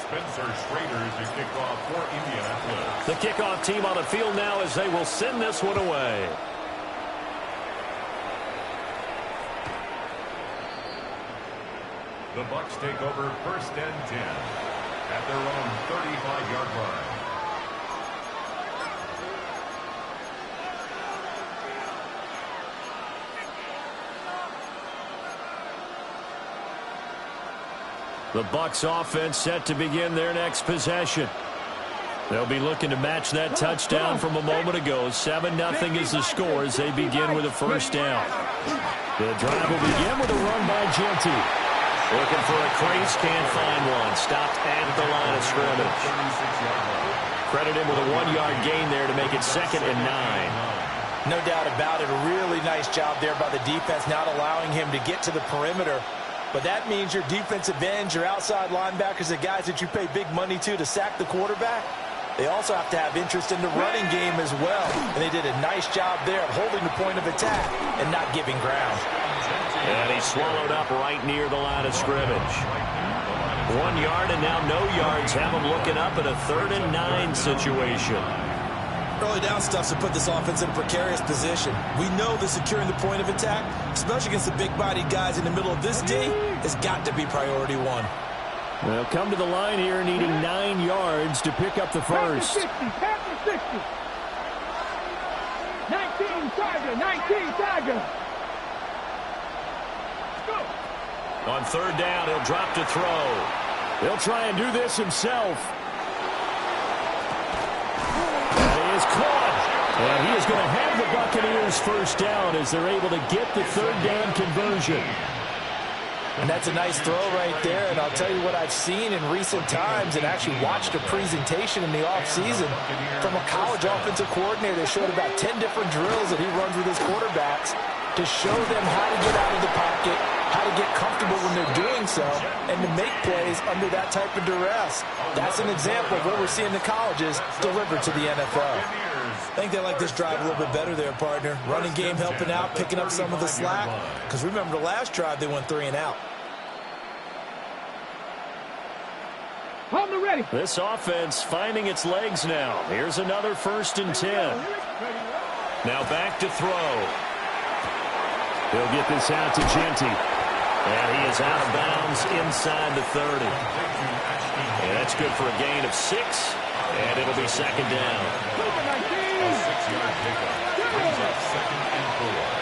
The kickoff team on the field now as they will send this one away. The Bucs take over 1st and 10 at their own 35-yard line. The Bucs offense set to begin their next possession. They'll be looking to match that touchdown from a moment ago. 7-0 is the score as they begin with a first down. The drive will begin with a run by Genty. Looking for a crease, can't find one. Stopped at the line of scrimmage. Credit him with a 1-yard gain there to make it 2nd and 9. No doubt about it. A really nice job there by the defense, not allowing him to get to the perimeter. But that means your defensive ends, your outside linebackers, the guys that you pay big money to sack the quarterback, they also have to have interest in the running game as well. And they did a nice job there of holding the point of attack and not giving ground. And he swallowed up right near the line of scrimmage. 1 yard and now no yards have him looking up at a 3rd and 9 situation. Early down stuff to put this offense in a precarious position. We know that securing the point of attack, especially against the big-bodied guys in the middle of this D, has got to be priority 1. They'll come to the line here needing 9 yards to pick up the first. 19 Tiger. On 3rd down, he'll drop to throw. He'll try and do this himself. Is caught, and he is going to have the Buccaneers first down as they're able to get the 3rd down conversion. And that's a nice throw right there, and I'll tell you what I've seen in recent times and actually watched a presentation in the offseason from a college offensive coordinator that showed about 10 different drills that he runs with his quarterbacks to show them how to get out of the pocket, how to get comfortable when they're doing so, and to make plays under that type of duress. That's an example of what we're seeing the colleges deliver to the NFL. I think they like this drive a little bit better there, partner. Running game helping out, picking up some of the slack. Because remember the last drive, they went 3 and out. Hold me ready. This offense finding its legs now. Here's another 1st and 10. Now back to throw. He'll get this out to Genty. And he is out of bounds inside the 30. And that's good for a gain of 6. And it'll be 2nd down. A 6-yard pickup brings up 2nd and 4.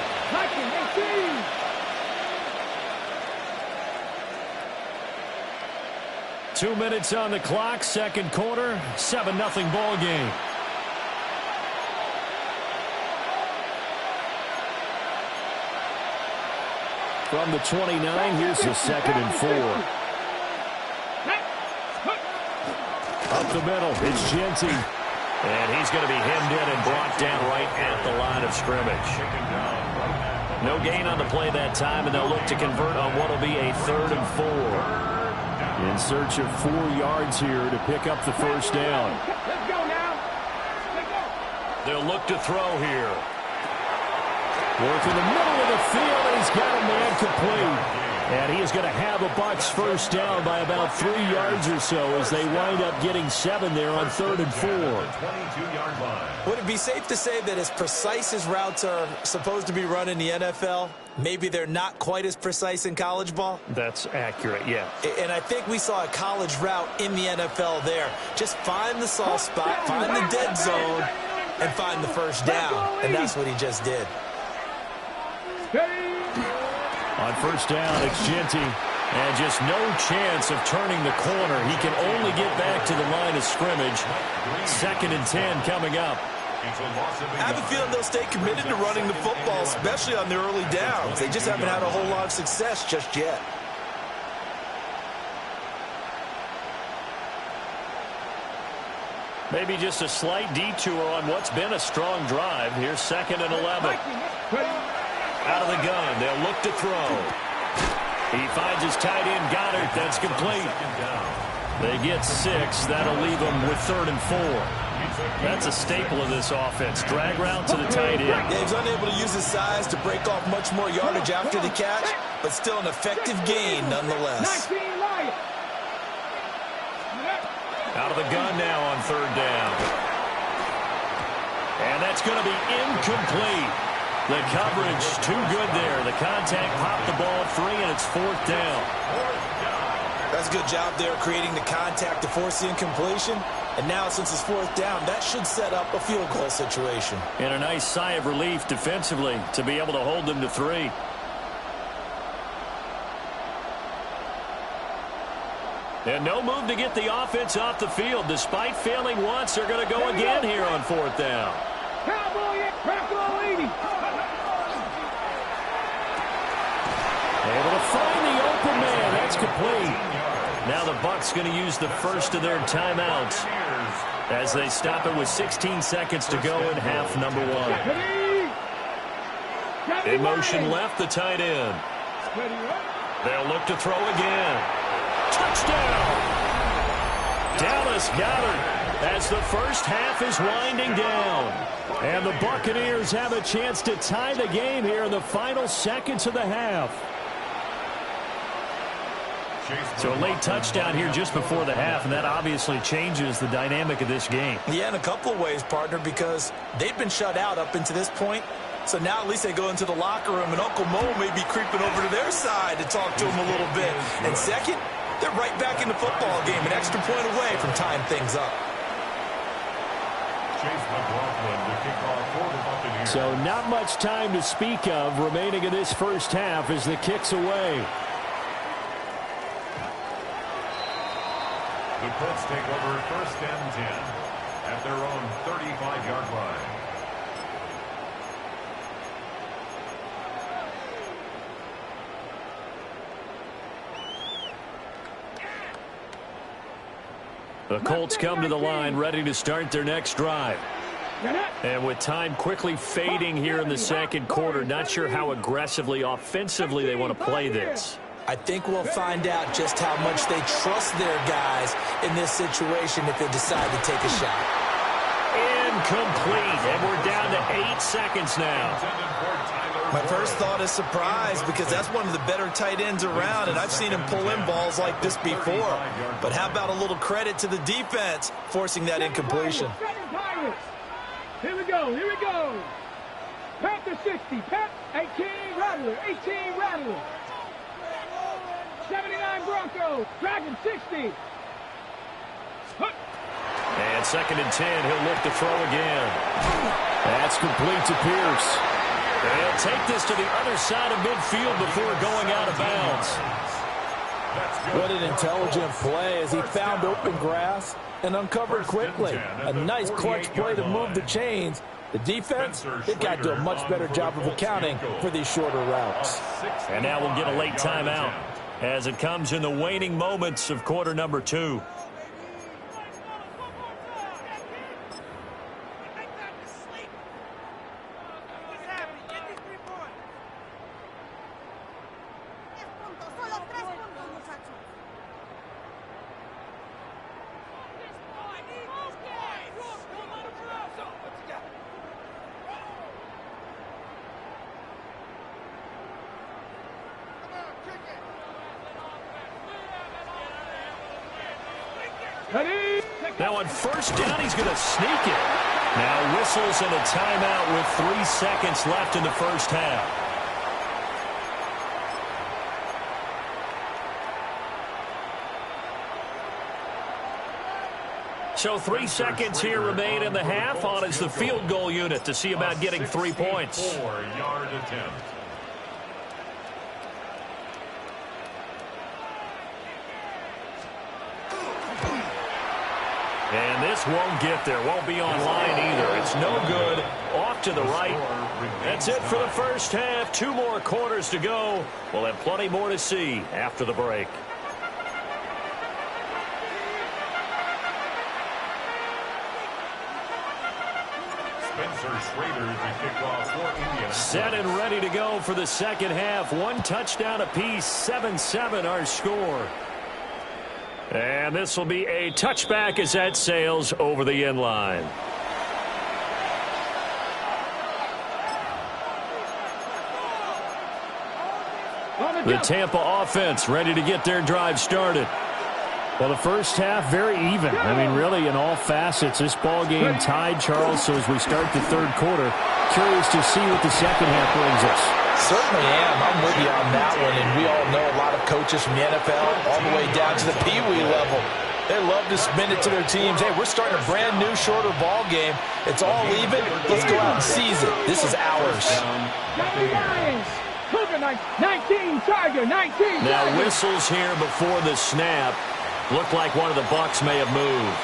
2 minutes on the clock, 2nd quarter, 7-0 ball game. From the 29, here's the 2nd and 4. Up the middle, it's Genty. And he's going to be hemmed in and brought down right at the line of scrimmage. No gain on the play that time, and they'll look to convert on what will be a 3rd and 4. In search of 4 yards here to pick up the first down. Let's go now. They'll look to throw here. Work in the middle of the field, and he's got a man complete. And he is going to have a Bucs first down by about 3 yards or so as they wind up getting 7 there on 3rd and 4. 22-yard line. Would it be safe to say that as precise as routes are supposed to be run in the NFL, maybe they're not quite as precise in college ball? That's accurate, yeah. And I think we saw a college route in the NFL there. Just find the soft spot, find the dead zone, and find the first down. And that's what he just did. On first down, it's Genty. And just no chance of turning the corner. He can only get back to the line of scrimmage. 2nd and 10 coming up. I have a feeling they'll stay committed to running the football, especially on their early downs. They just haven't had a whole lot of success just yet. Maybe just a slight detour on what's been a strong drive. Here's 2nd and 11. Out of the gun, they'll look to throw. He finds his tight end, Goddard. That's complete. They get 6. That'll leave them with 3rd and 4. That's a staple of this offense. Drag route to the tight end. Yeah, he's unable to use his size to break off much more yardage after the catch, but still an effective gain nonetheless. with a gun now on third down. And that's going to be incomplete. The coverage too good there. The contact popped the ball free, and it's fourth down. That's a good job there creating the contact to force the incompletion. And now, since it's fourth down, that should set up a field goal situation. And a nice sigh of relief defensively to be able to hold them to 3. And no move to get the offense off the field. Despite failing once, they're going to go again here on fourth down. Cowboy, crack all 80. Able to find the open man. That's complete. Now the Bucs going to use the first of their timeouts as they stop it with 16 seconds to go in half number 1. In motion left, the tight end. They'll look to throw again. Touchdown! Dallas Goedert as the first half is winding down. And the Buccaneers have a chance to tie the game here in the final seconds of the half. So a late touchdown here just before the half, and that obviously changes the dynamic of this game. Yeah, in a couple of ways, partner, because they've been shut out up until this point. So now at least they go into the locker room, and Uncle Mo may be creeping over to their side to talk to him a little bit. And second, they're right back in the football game, an extra point away from tying things up. So not much time to speak of remaining in this first half as the kick's away. The Colts take over first and 10 at their own 35-yard line. The Colts come to the line ready to start their next drive. And with time quickly fading here in the second quarter, not sure how aggressively, offensively they want to play this. I think we'll find out just how much they trust their guys in this situation if they decide to take a shot. Incomplete, and we're down to 8 seconds now. My first thought is surprise because that's one of the better tight ends around, and I've seen him pull in balls like this before. But how about a little credit to the defense forcing that incompletion? Here we go, here we go. Panther 60, Pep 18, Rattler, 18, Rattler. 79 Broncos, Dragon 60. And second and 10, he'll look to throw again. That's complete to Pierce. They'll take this to the other side of midfield before going out of bounds. What an intelligent play as he found open grass and uncovered quickly. A nice clutch play to move the chains. The defense, they've got to do a much better job of accounting for these shorter routes. And now we'll get a late timeout as it comes in the waning moments of quarter number 2. Now on first down, he's going to sneak it. Now whistles and a timeout with 3 seconds left in the first half. So 3 seconds here remain in the half. On is the field goal unit to see about getting 3 points. 4-yard attempt. And this won't get there. Won't be online either. It's no good. Off to the right. That's it for the first half. 2 more quarters to go. We'll have plenty more to see after the break. Set and ready to go for the second half. 1 touchdown apiece. 7-7 our score. And this will be a touchback as that sails over the end line. The Tampa offense ready to get their drive started. Well, the first half, very even. I mean, really, in all facets, this ball game tied, Charles. So as we start the third quarter, curious to see what the second half brings us. Certainly am. I'm with you on that one. And we all know a lot of coaches from the NFL all the way down to the Pee Wee level. They love to spin it to their teams. Hey, we're starting a brand new, shorter ball game. It's all even. Let's go out and seize it. This is ours. 19, Tiger, 19. Now whistles here before the snap. Looked like one of the Bucs may have moved.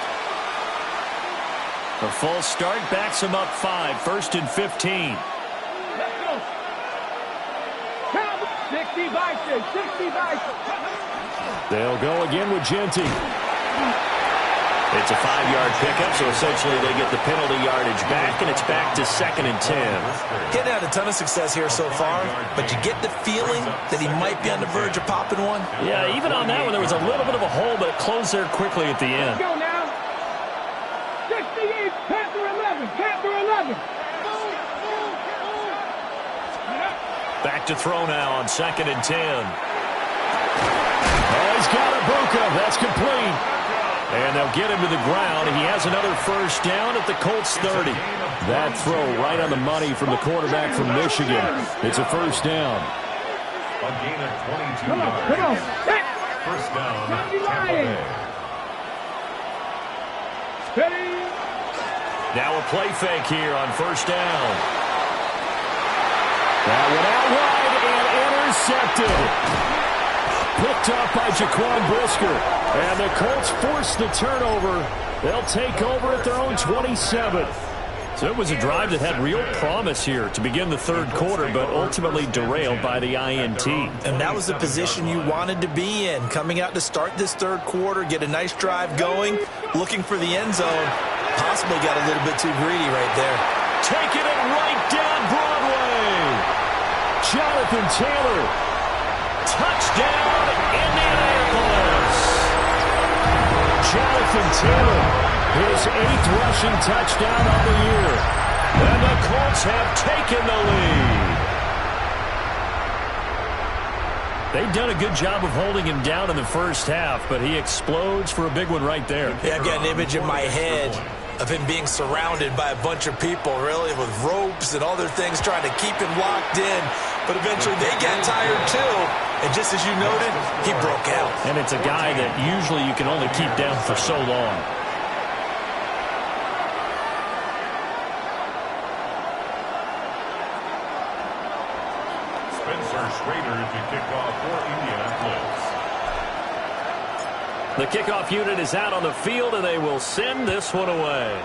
A false start backs him up 5. 1st and 15. Let's go. 60 Bison, 60 Bison. They'll go again with Genty. It's a 5-yard pickup, so essentially they get the penalty yardage back, and it's back to 2nd and 10. Getting had a ton of success here so far, but you get the feeling that he might be on the verge of popping one. Yeah, even on that one, there was a little bit of a hole, but it closed there quickly at the end. Let's go now. 68, Panther 11, Panther 11. Back to throw now on 2nd and 10. Oh, he's got Ibuka. That's complete. And they'll get him to the ground. He has another first down at the Colts 30. That throw right on the money from the quarterback from Michigan. It's a first down. A gain of 22 Come on, yards. come on. First down, Johnny Tampa Ryan. Bay. Ready? Now a play fake here on first down. That one out wide and intercepted. Picked up by Jaquan Brisker. And the Colts force the turnover. They'll take over at their own 27. So it was a drive that had real promise here to begin the third quarter, but ultimately derailed by the INT. And that was the position you wanted to be in. Coming out to start this third quarter, get a nice drive going, looking for the end zone. Possibly got a little bit too greedy right there. Taking it right down Broadway. Jonathan Taylor. Touchdown, Indianapolis. Jonathan Taylor, his 8th rushing touchdown of the year. And the Colts have taken the lead. They've done a good job of holding him down in the first half, but he explodes for a big one right there. Yeah, I've got an image in my head of him being surrounded by a bunch of people, really, with ropes and other things trying to keep him locked in. But eventually they got tired too. And just as you noted, he broke out. And it's a guy that usually you can only keep down for so long. Spencer Schrader to kick off for Indianapolis. The kickoff unit is out on the field, and they will send this one away.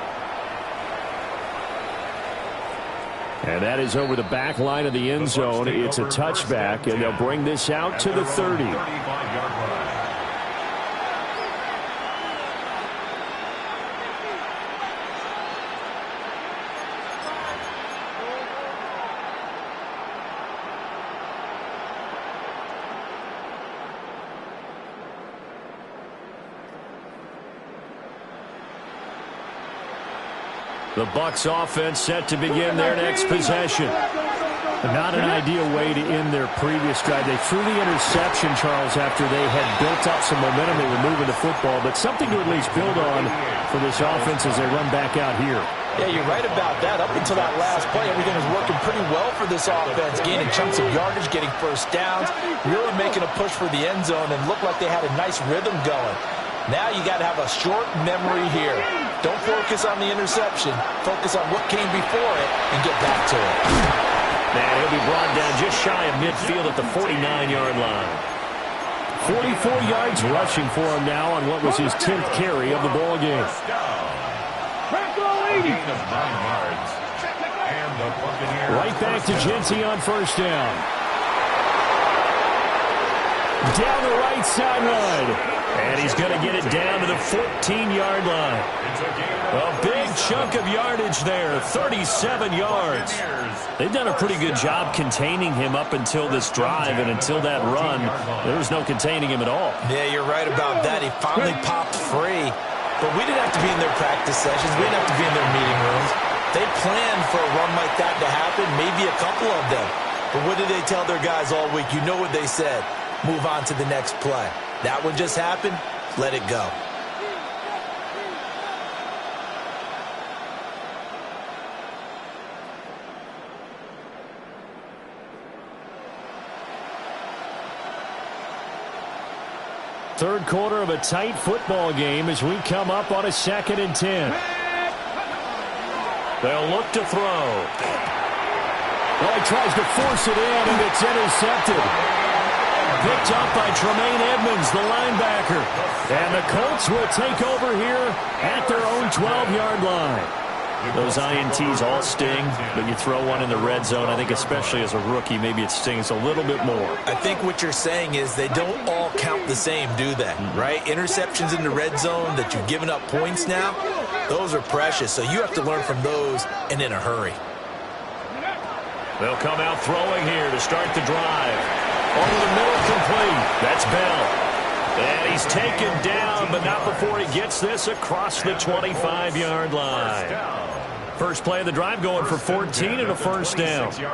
And that is over the back line of the end zone. It's a touchback, and they'll bring this out to the 30. 35-yard line. The Bucs offense set to begin their next possession. Not an ideal way to end their previous drive. They threw the interception, Charles, after they had built up some momentum. They were moving the football, but something to at least build on for this offense as they run back out here. Yeah, you're right about that. Up until that last play, everything was working pretty well for this offense, gaining chunks of yardage, getting first downs, really making a push for the end zone, and looked like they had a nice rhythm going. Now you got to have a short memory here. Don't focus on the interception. Focus on what came before it and get back to it. Man, he'll be brought down just shy of midfield at the 49-yard line. 44 yards rushing for him now on what was his 10th carry of the ball game. A gain of 9 yards. And the Buccaneers Right back to Genty on first down. Down the right sideline. And he's going to get it down to the 14-yard line. A big chunk of yardage there, 37 yards. They've done a pretty good job containing him up until this drive, and until that run, there was no containing him at all. Yeah, you're right about that. He finally popped free. But we didn't have to be in their practice sessions. We didn't have to be in their meeting rooms. They planned for a run like that to happen, maybe a couple of them. But what did they tell their guys all week? You know what they said. Move on to the next play. That one just happened. let it go. Third quarter of a tight football game as we come up on a 2nd and 10. They'll look to throw. Well, he tries to force it in, and it's intercepted. Picked up by Tremaine Edmonds, the linebacker. And the Colts will take over here at their own 12-yard line. Those INTs all sting, but you throw one in the red zone, I think especially as a rookie, maybe it stings a little bit more. I think what you're saying is they don't all count the same, do they? Right? Interceptions in the red zone that you've given up points now, those are precious. So you have to learn from those and in a hurry. They'll come out throwing here to start the drive. Over the middle, complete. That's Bell. And he's taken down, but not before he gets this across the 25-yard line. First play of the drive going for 14 and a first down. Let's go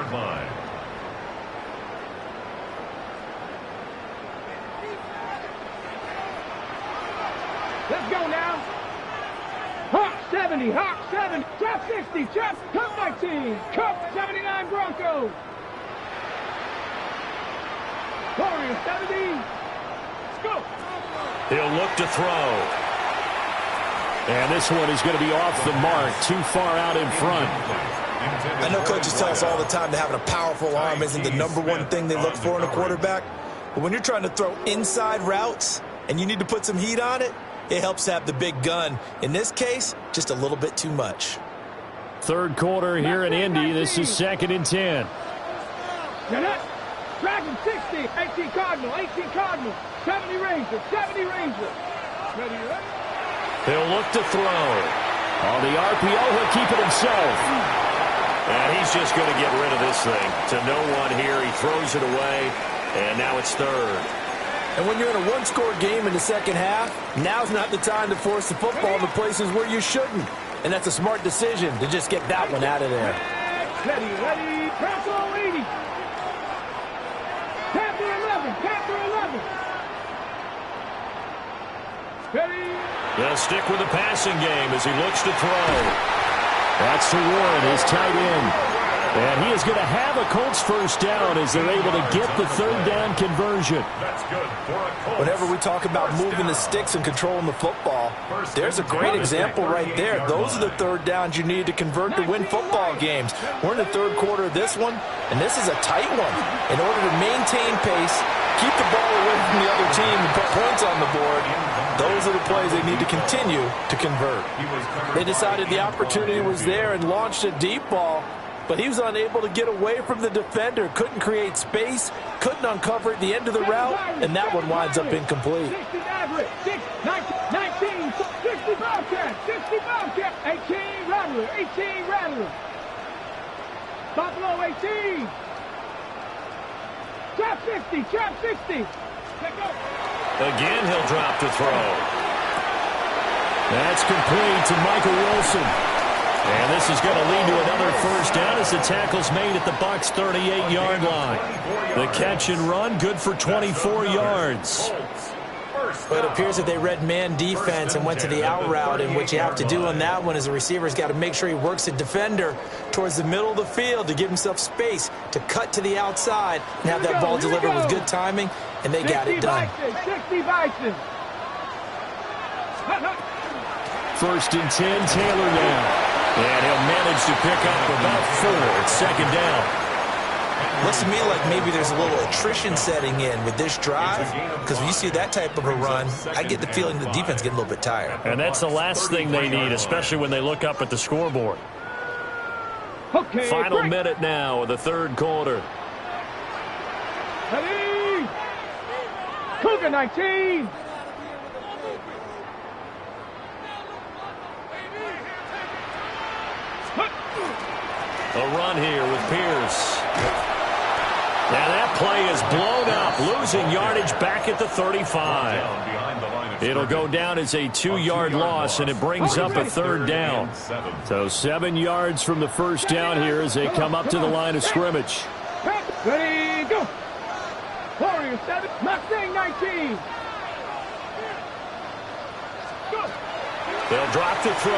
now. Hawk 70, Hawk 7, Chop 60, Chop, Cup 19, Cup 79 Broncos. Warriors 70. Let's go. He'll look to throw. And this one is going to be off the mark, too far out in front. I know coaches tell us all the time that having a powerful arm isn't the #1 thing they look for in a quarterback. But when you're trying to throw inside routes and you need to put some heat on it, it helps to have the big gun. In this case, just a little bit too much. Third quarter here in Indy. This is 2nd and 10. Dragon 60, 18 Cardinal, 18 Cardinal, 70 Ranger, 70 Ranger. Ready, ready? He'll look to throw. On the RPO, he'll keep it himself. And he's just going to get rid of this thing. To no one here, he throws it away, and now it's third. And when you're in a one-score game in the second half, now's not the time to force the football to places where you shouldn't. And that's a smart decision to just get that one out of there. Ready, ready, Panther 80. Panther 11, Panther 11. Ready. They'll stick with the passing game as he looks to throw. That's to Warren, his tight end. And he is going to have a Colts first down as they're able to get the third down conversion. Whenever we talk about moving the sticks and controlling the football, there's a great example right there. Those are the third downs you need to convert to win football games. We're in the third quarter of this one, and this is a tight one. In order to maintain pace, keep the ball away from the other team and put points on the board, those are the plays they need to continue to convert. They decided the opportunity was there and launched a deep ball, but he was unable to get away from the defender, couldn't create space, couldn't uncover at the end of the route, and that one winds up incomplete. 60 average, 19, 60 Bobcat, 60 Bobcat, 18 Rattler, 18 Rattler. Buffalo 18. Trap 60, Trap 60. Let go. Again, he'll drop to throw. That's complete to Michael Wilson. And this is going to lead to another first down as the tackle's made at the Bucs 38-yard line. The catch and run, good for 24 yards. But it appears that they read man defense and went to the out route, and what you have to do on that one is the receiver's got to make sure he works the defender towards the middle of the field to give himself space to cut to the outside and have that ball delivered with good timing, and they got it done. 60 Bison. First and 10, Taylor now. And he'll manage to pick up about 4 at second down. Looks to me like maybe there's a little attrition setting in with this drive, because when you see that type of a run, I get the feeling the defense getting a little bit tired. And that's the last thing they need, especially when they look up at the scoreboard. Okay, Final minute now of the third quarter. Ready? Cougar 19. A run here with Pierce. Now that play is blown up, losing yardage back at the 35. It'll go down as a 2-yard loss, and it brings up a third down. So 7 yards from the first down here as they come up to the line of scrimmage. Ready, go. Warriors 7, Mustang 19. They'll drop the throw.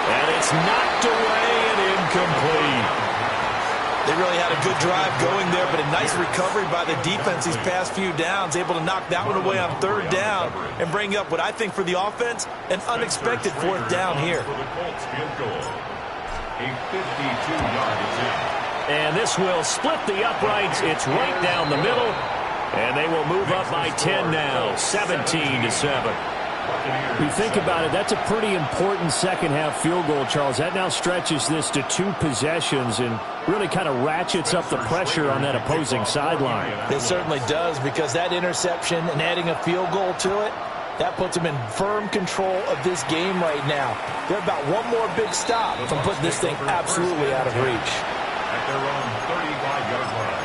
And it's knocked away and incomplete. They really had a good drive going there, but a nice recovery by the defense these past few downs, able to knock that one away on 3rd down and bring up what I think for the offense, an unexpected 4th down here. For the Colts field goal. A 52-yard attempt. And this will split the uprights. It's right down the middle. And they will move up by 10 now, 17-7. You think about it, that's a pretty important second-half field goal, Charles. That now stretches this to 2 possessions and really kind of ratchets up the pressure on that opposing sideline. It certainly does, because that interception and adding a field goal to it, that puts them in firm control of this game right now. They're about one more big stop from putting this thing absolutely out of reach. At their own 35-yard line.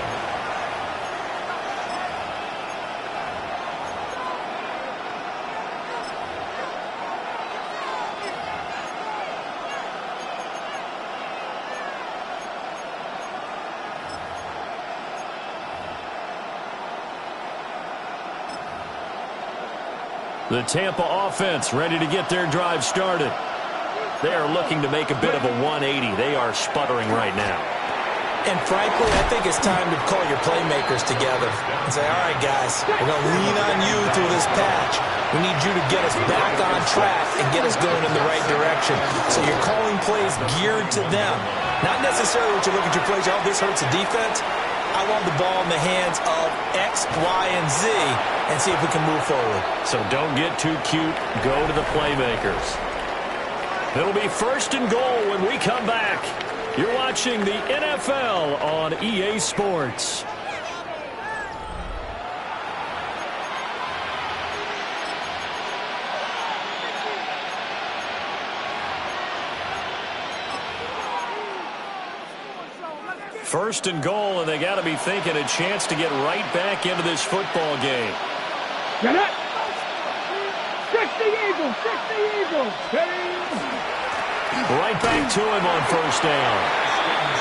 The Tampa offense ready to get their drive started. They are looking to make a bit of a 180. They are sputtering right now. And frankly, I think it's time to call your playmakers together and say, all right, guys, we're going to lean on you through this patch. We need you to get us back on track and get us going in the right direction. So you're calling plays geared to them. Not necessarily what you look at your plays, oh, this hurts the defense. I want the ball in the hands of X, Y, and Z and see if we can move forward. So don't get too cute. Go to the playmakers. It'll be 1st and goal when we come back. You're watching the NFL on EA Sports. First and goal, and they got to be thinking a chance to get right back into this football game. Get it! 60 Eagles! 60 Eagles! Right back to him on 1st down.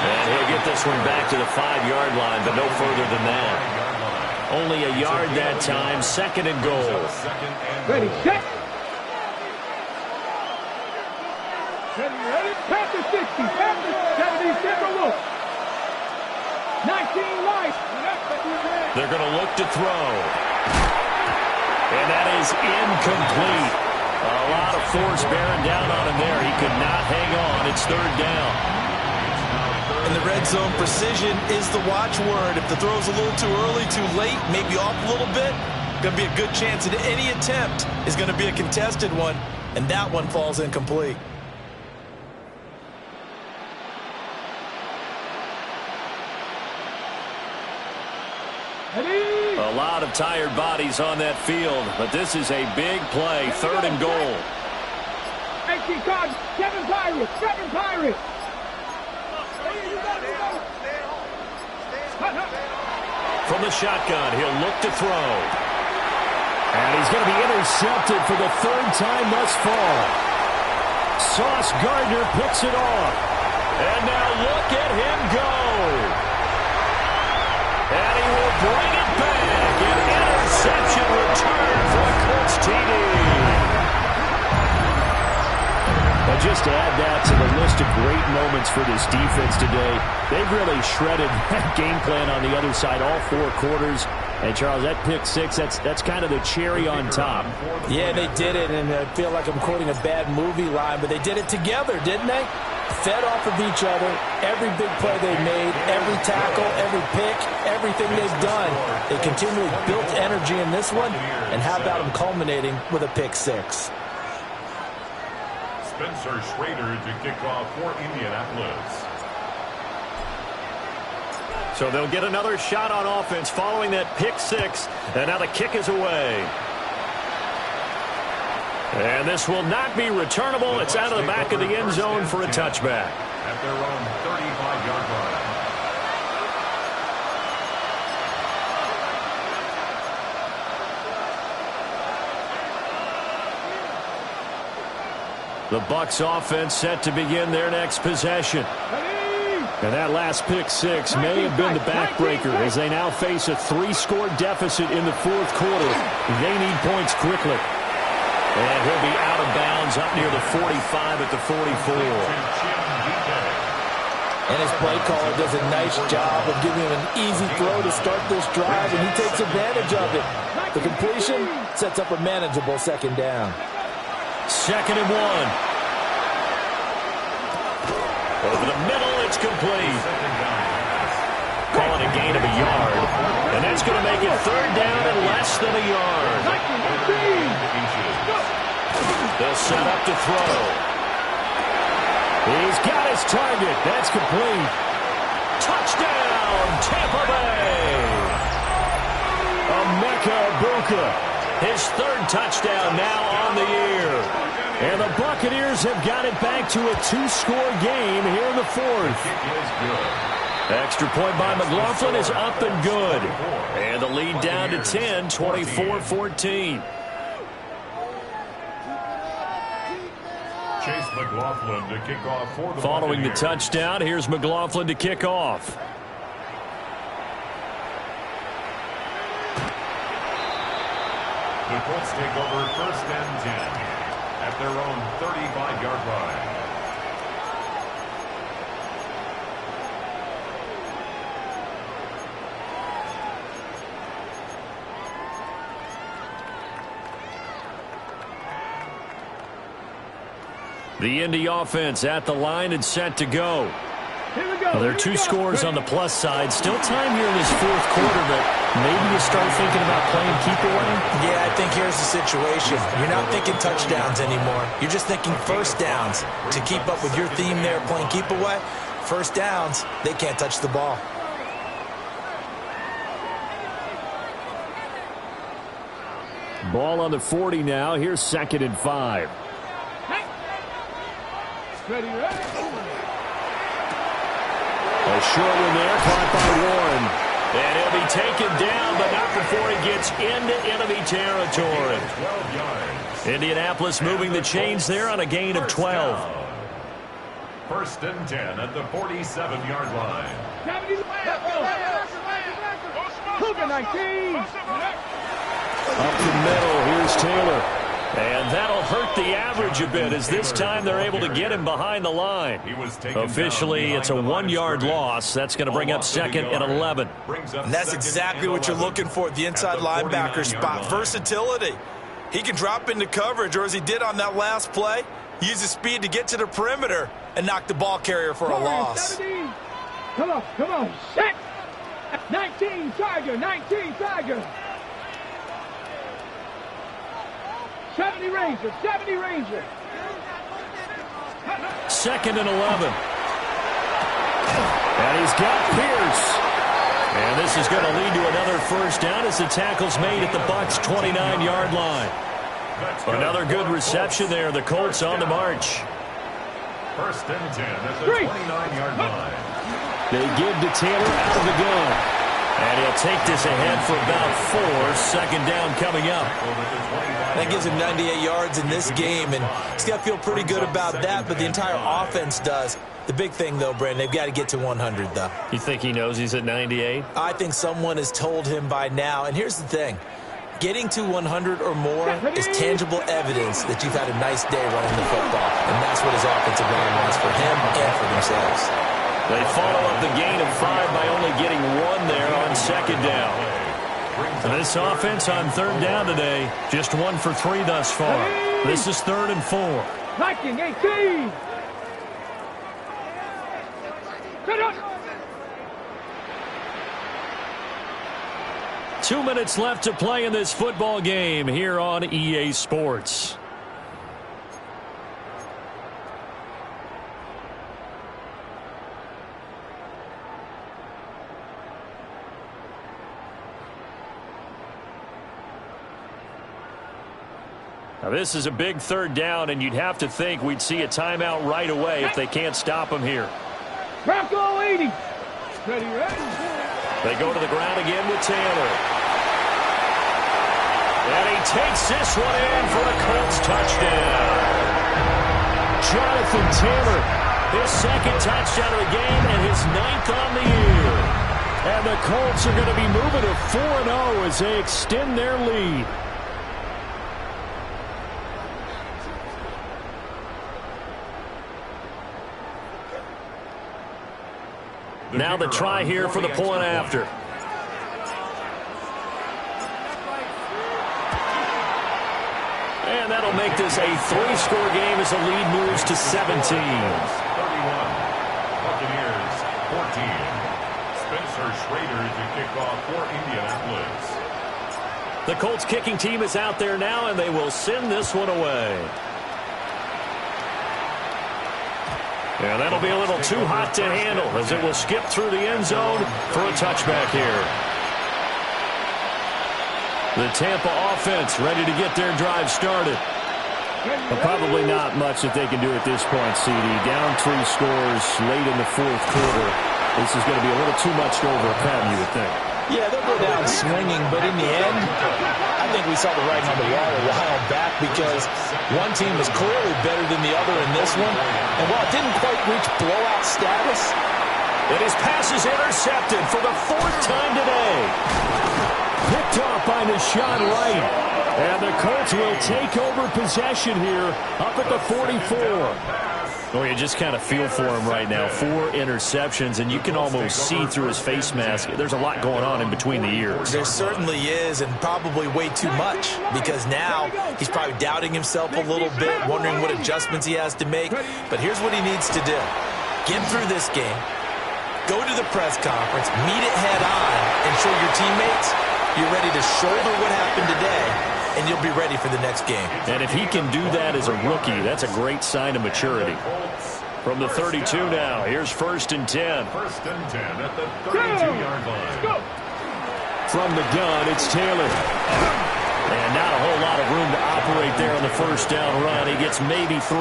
And he'll get this one back to the 5-yard line, but no further than that. Only a yard that time. 2nd and goal. Ready, set! Ready, Panther 60, Panther 70, Denver look. 19 right. They're going to look to throw. And that is incomplete. A lot of force bearing down on him there. He could not hang on. It's 3rd down. In the red zone, precision is the watchword. If the throw's a little too early, too late, maybe off a little bit, going to be a good chance that any attempt is going to be a contested one, and that one falls incomplete. A lot of tired bodies on that field, but this is a big play. 3rd and goal. 18 cards, 7 Pirates, 7 Pirates. From the shotgun, he'll look to throw. And he's going to be intercepted for the 3rd time thus far. Sauce Gardner picks it off. And now look at him go. And he will bring it back. An interception return for the Colts TD. But just to add that to the list of great moments for this defense today, they've really shredded that game plan on the other side all 4 quarters. And, Charles, that pick 6, that's kind of the cherry on top. Yeah, they did it, and I feel like I'm quoting a bad movie line, but they did it together, didn't they? Fed off of each other, every big play they made, every tackle, every pick, everything they've done. They continually built energy in this one, and how about them culminating with a pick 6? Spencer Schrader to kick off for Indianapolis. So they'll get another shot on offense following that pick 6, and now the kick is away. And this will not be returnable. It's out of the back of the end zone for a touchback. At their own 35-yard line. The Bucs offense set to begin their next possession. And that last pick 6 may have been the backbreaker as they now face a 3-score deficit in the 4th quarter. They need points quickly. And he'll be out of bounds up near the 45 at the 44. And his play caller does a nice job of giving him an easy throw to start this drive, and he takes advantage of it. The completion sets up a manageable second down. 2nd and 1. Over the middle, it's complete. Calling a gain of a yard. And that's going to make it 3rd down and less than a yard. They'll set up to throw. He's got his target. That's complete. Touchdown, Tampa Bay. Emeka Egbuka. His 3rd touchdown now on the year. And the Buccaneers have got it back to a 2-score game here in the 4th. Extra point by McLaughlin is up and good. And the lead down to 10, 24-14. Chase McLaughlin to kick off for the Following the Buccaneers. touchdown, here's McLaughlin to kick off. The Colts take over 1st and 10 at their own 35-yard line. The Indy offense at the line and set to go. Here we go. Well, there are 2 scores on the plus side. Still time here in this 4th quarter, but maybe you start thinking about playing keep away. Yeah, I think here's the situation. You're not thinking touchdowns anymore. You're just thinking 1st downs. To keep up with your theme there, playing keep away, 1st downs, they can't touch the ball. Ball on the 40 now. Here's 2nd and 5. Ready, ready. A short one there, caught by Warren. And he'll be taken down, but not before he gets into enemy territory. 12 yards. Indianapolis moving the chains there on a gain of 12. 1st and 10 at the 47-yard line. 70, let's go. Cougar 19. Up the middle, here's Taylor. And that'll hurt the average a bit as this time they're able to get him behind the line. Officially, it's a 1-yard loss. That's going to bring up 2nd and 11. And that's exactly what you're looking for at the inside linebacker spot. Versatility. He can drop into coverage, or as he did on that last play, use his speed to get to the perimeter and knock the ball carrier for a loss. 70. Come on, set. 19 Tiger, 19 Tiger. 70 Ranger, 70 Ranger. 2nd and 11. And he's got Pierce. And this is going to lead to another 1st down as the tackle's made at the Bucs' 29-yard line. Another good reception there. The Colts on the march. 1st and 10 at the 29-yard line. They give to Taylor out of the gun. And he'll take this ahead for about 4. 2nd down coming up. That gives him 98 yards in this game, and he's got to feel pretty good about that, but the entire offense does. The big thing, though, Brandon, they've got to get to 100, though. You think he knows he's at 98? I think someone has told him by now, and here's the thing. Getting to 100 or more is tangible evidence that you've had a nice day running the football, and that's what his offensive line wants for him and for themselves. They follow up the gain of 5 by only getting 1 there on 2nd down. And this offense on 3rd down today, just 1 for 3 thus far. This is 3rd and 4. Viking 18. Set up. 2 minutes left to play in this football game here on EA Sports. Now this is a big 3rd down, and you'd have to think we'd see a timeout right away if they can't stop him here. Bronco 80. Ready, ready. They go to the ground again with Taylor. And he takes this one in for a Colts touchdown. Jonathan Taylor, His 2nd touchdown of the game and his 9th on the year. and the Colts are going to be moving to 4-0 as they extend their lead. Now the try here for the point after. And that'll make this a 3-score game as the lead moves to 17. 31. Buccaneers 14. Spencer Schrader to kick off for Indianapolis. The Colts kicking team is out there now, and they will send this one away. And that'll be a little too hot to handle as it will skip through the end zone for a touchback here. The Tampa offense ready to get their drive started. Well, probably not much that they can do at this point, CD. Down 3 scores late in the 4th quarter. This is going to be a little too much to overcome, you would think. Yeah, they'll go down swinging, but in the end, I think we saw the writing on the wall a while back because one team was clearly better than the other in this one. And while it didn't quite reach blowout status, and his pass is intercepted for the 4th time today. Picked off by Deshaun Wright. And the Colts will take over possession here up at the 44. Well, you just kind of feel for him right now. 4 interceptions, and you can almost see through his face mask. There's a lot going on in between the ears. There certainly is, and probably way too much, because now he's probably doubting himself a little bit, wondering what adjustments he has to make. But here's what he needs to do. Get through this game, go to the press conference, meet it head on, and show your teammates you're ready to shoulder what happened today, and you'll be ready for the next game. And if he can do that as a rookie, that's a great sign of maturity. From the 32 now, here's 1st and 10. 1st and 10 at the 32-yard line. From the gun, it's Taylor. And not a whole lot of room to operate there on the 1st down run. He gets maybe 3.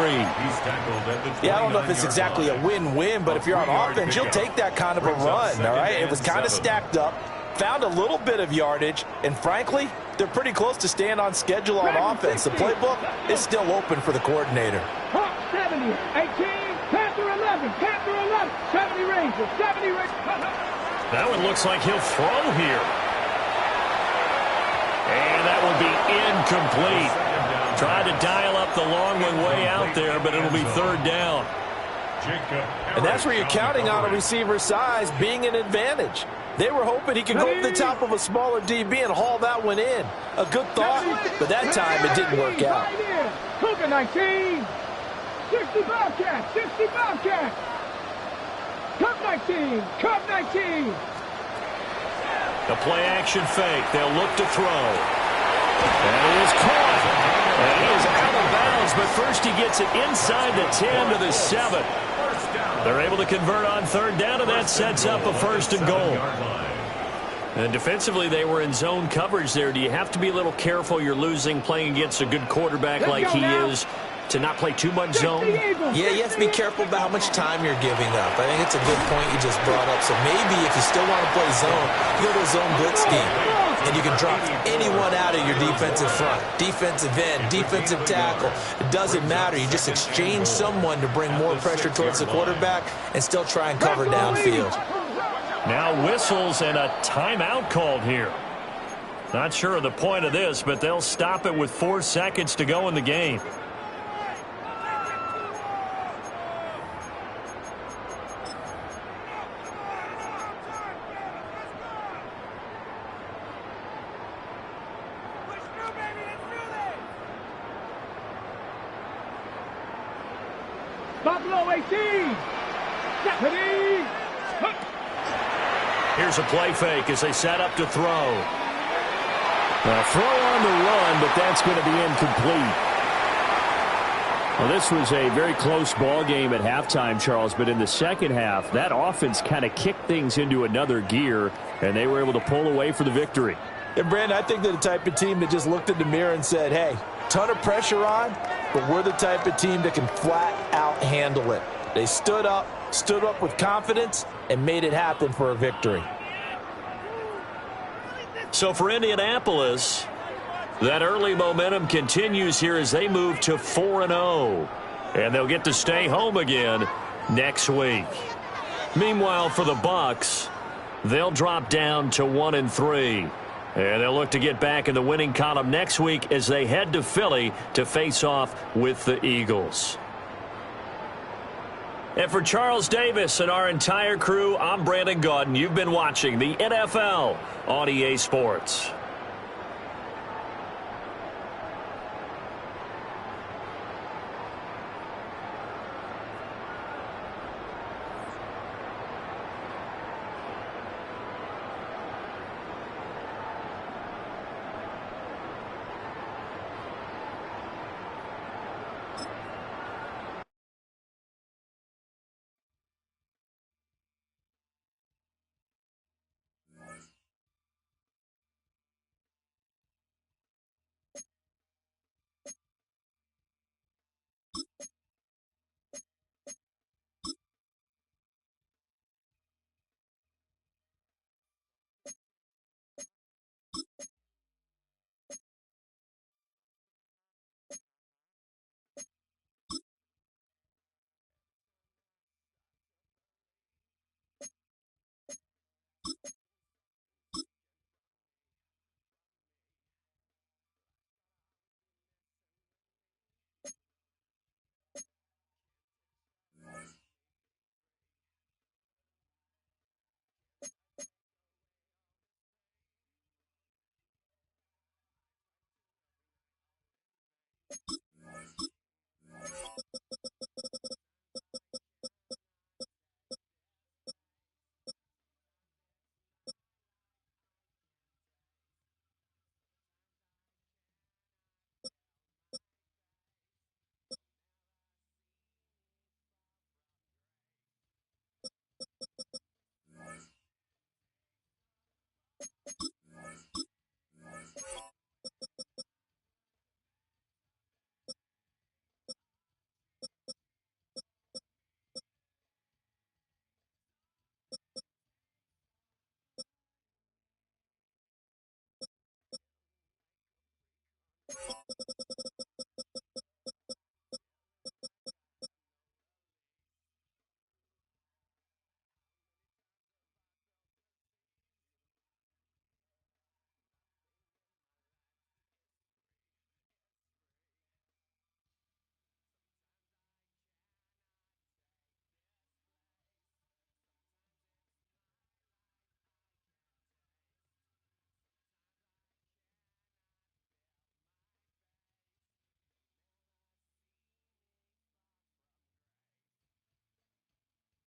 Yeah, I don't know if it's exactly a win-win, but if you're on offense, you'll take that kind of a run, all right? It was kind of stacked up. Found a little bit of yardage, and frankly, they're pretty close to staying on schedule on offense. The playbook is still open for the coordinator. 70, 18, Panther 11, Panther 11, 70 Rangers, 70 Rangers. That one looks like he'll throw here. And that will be incomplete. Tried to dial up the long one way out there, but it'll be 3rd down. And that's where you're counting on a receiver's size being an advantage. They were hoping he could go over the top of a smaller DB and haul that one in. A good thought, but that time it didn't work out. Cougar 19, 60 Bobcats, 60 Bobcats. Cup 19, Cup 19. The play action fake. They'll look to throw. And it is caught. And he is out of bounds, but first he gets it inside the 10 to the 7. They're able to convert on 3rd down, and that sets up a 1st and goal. And defensively, they were in zone coverage there. Do you have to be a little careful? You're losing playing against a good quarterback like he is to not play too much zone? Yeah, you have to be careful about how much time you're giving up. I think it's a good point you just brought up. So maybe if you still want to play zone, you go to a zone blitz scheme. And you can drop anyone out of your defensive front. Defensive end, defensive tackle. It doesn't matter. You just exchange someone to bring more pressure towards the quarterback and still try and cover downfield. Now whistles and a timeout called here. Not sure of the point of this, but they'll stop it with 4 seconds to go in the game. Buffalo 18, 70. Here's a play fake as they set up to throw. A throw on the run, but that's going to be incomplete. Well, this was a very close ball game at halftime, Charles, but in the second half, that offense kind of kicked things into another gear, and they were able to pull away for the victory. And, Brandon, I think they're the type of team that just looked in the mirror and said, hey, ton of pressure on, but we're the type of team that can flat out handle it. They stood up with confidence, and made it happen for a victory. So for Indianapolis, that early momentum continues here as they move to 4-0. And they'll get to stay home again next week. Meanwhile, for the Bucs, they'll drop down to 1-3. And they'll look to get back in the winning column next week as they head to Philly to face off with the Eagles. And for Charles Davis and our entire crew, I'm Brandon Gaudin. You've been watching the NFL on EA Sports.